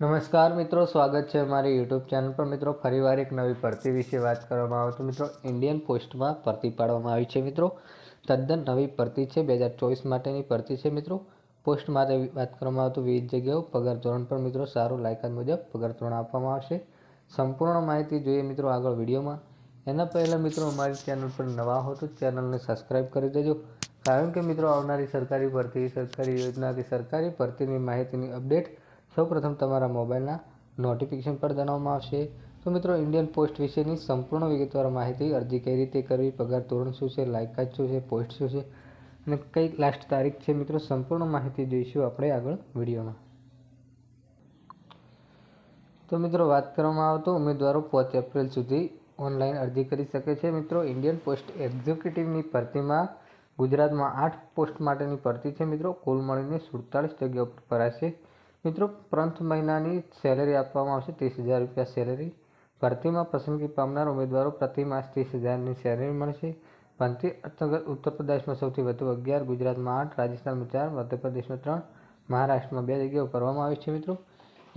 નમસ્કાર મિત્રો, સ્વાગત છે અમારી યુટ્યુબ ચેનલ પર। મિત્રો ફરીવાર એક નવી ભરતી વિશે વાત કરવામાં આવે તો મિત્રો ઇન્ડિયન પોસ્ટમાં ભરતી પાડવામાં આવી છે। મિત્રો તદ્દન નવી ભરતી છે, 2024 માટેની ભરતી છે। મિત્રો પોસ્ટ માટે વાત કરવામાં આવે તો વિવિધ જગ્યાઓ પગાર ધોરણ પર મિત્રો સારું લાયકાત મુજબ પગાર ધોરણ આપવામાં આવશે। સંપૂર્ણ માહિતી જોઈએ મિત્રો આગળ વિડીયોમાં। એના પહેલાં મિત્રો અમારી ચેનલ પર નવા હો તો ચેનલને સબસ્ક્રાઈબ કરી દેજો, કારણ કે મિત્રો આવનારી સરકારી ભરતી, સરકારી યોજના કે સરકારી ભરતીની માહિતીની અપડેટ સૌપ્રથમ તમારા મોબાઈલના નોટિફિકેશન પર જણાવવામાં આવશે। તો મિત્રો ઇન્ડિયન પોસ્ટ વિશેની સંપૂર્ણ વિગતવાર માહિતી, અરજી કઈ રીતે કરવી, પગાર ધોરણ શું છે, લાયકાત શું છે, પોસ્ટ શું છે અને કઈ લાસ્ટ તારીખ છે, મિત્રો સંપૂર્ણ માહિતી જોઈશું આપણે આગળ વિડીયોમાં। તો મિત્રો વાત કરવામાં આવે તો ઉમેદવારો 5 એપ્રિલ સુધી ઓનલાઈન અરજી કરી શકે છે। મિત્રો ઇન્ડિયન પોસ્ટ એક્ઝિક્યુટિવની ભરતીમાં ગુજરાતમાં 8 પોસ્ટ માટેની ભરતી છે। મિત્રો કુલ મળીને 47 જગ્યાઓ પર ભરાશે। મિત્રો પ્રથમ મહિનાની સેલેરી આપવામાં આવશે 30,000 રૂપિયા સેલેરી। ભરતીમાં પસંદગી પામનાર ઉમેદવારો પ્રતિ માસ 30,000ની સેલેરી મળશે। ભરતી અંતર્ગત ઉત્તર પ્રદેશમાં સૌથી વધુ 11, ગુજરાતમાં 8, રાજસ્થાનમાં 4, મધ્યપ્રદેશમાં 3, મહારાષ્ટ્રમાં 2 જગ્યાઓ ભરવામાં આવી છે। મિત્રો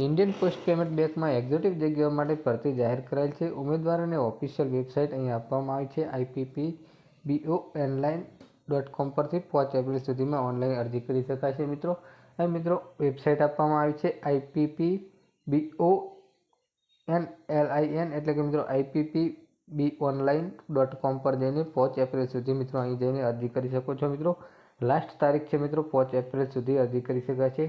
ઇન્ડિયન પોસ્ટ પેમેન્ટ બેંકમાં એક્ઝિક્યુટિવ જગ્યાઓ માટે ભરતી જાહેર કરાયેલ છે। ઉમેદવારોને ઓફિશિયલ વેબસાઇટ અહીં આપવામાં આવી છે, ippbonline.com પરથી 5 એપ્રિલ સુધીમાં ઓનલાઈન અરજી કરી શકાશે। મિત્રો અહીં મિત્રો વેબસાઇટ આપવામાં આવી છે ippbonline એટલે કે મિત્રો ippbonline.com પર જઈને 5 એપ્રિલ સુધી મિત્રો અહીં જઈને અરજી કરી શકો છો। મિત્રો લાસ્ટ તારીખ છે મિત્રો 5 એપ્રિલ સુધી અરજી કરી શકાશે।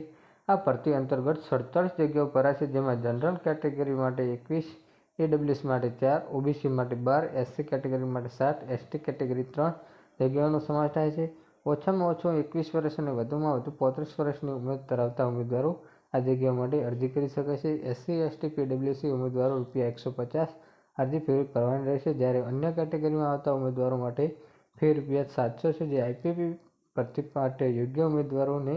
આ ભરતી અંતર્ગત 47 જગ્યાઓ ભરાશે, જેમાં જનરલ કેટેગરી માટે 21, AWS માટે 4, OBC માટે 12, SC કેટેગરી માટે 7, ST કેટેગરી 3 જગ્યાઓનો સમાવેશ થાય છે। ઓછામાં ઓછો 21 વર્ષ અને વધુમાં વધુ 35 વર્ષની ઉંમર ધરાવતા ઉમેદવારો આ જગ્યાઓ માટે અરજી કરી શકે છે। SC, ST, PWC ઉમેદવારો ₹150 અરજી ફી ભરવાની રહેશે, જ્યારે અન્ય કેટેગરીમાં આવતા ઉમેદવારો માટે ફી ₹700 છે। જે IPP ભરતી માટે યોગ્ય ઉમેદવારોને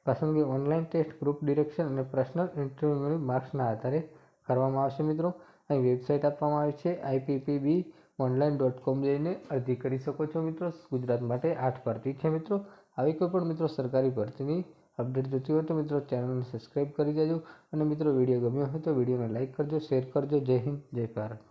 પસંદગી ઓનલાઈન ટેસ્ટ, ગ્રુપ ડિરેક્શન અને પર્સનલ ઇન્ટરવ્યૂની માર્ક્સના આધારે કરવામાં આવશે। મિત્રો અહીં વેબસાઇટ આપવામાં આવી છે ippbonline.com જઈને અરજી કરી શકો છો। મિત્રો ગુજરાત માટે 8 ભરતી છે। મિત્રો આવી કોઈ પણ મિત્રો સરકારી ભરતીની અપડેટ જોતી હોય તો મિત્રો ચેનલને સબસ્ક્રાઈબ કરી દેજો, અને મિત્રો વિડીયો ગમ્યો હોય તો વિડીયોને લાઇક કરજો, શેર કરજો। જય હિન્દ, જય ભારત।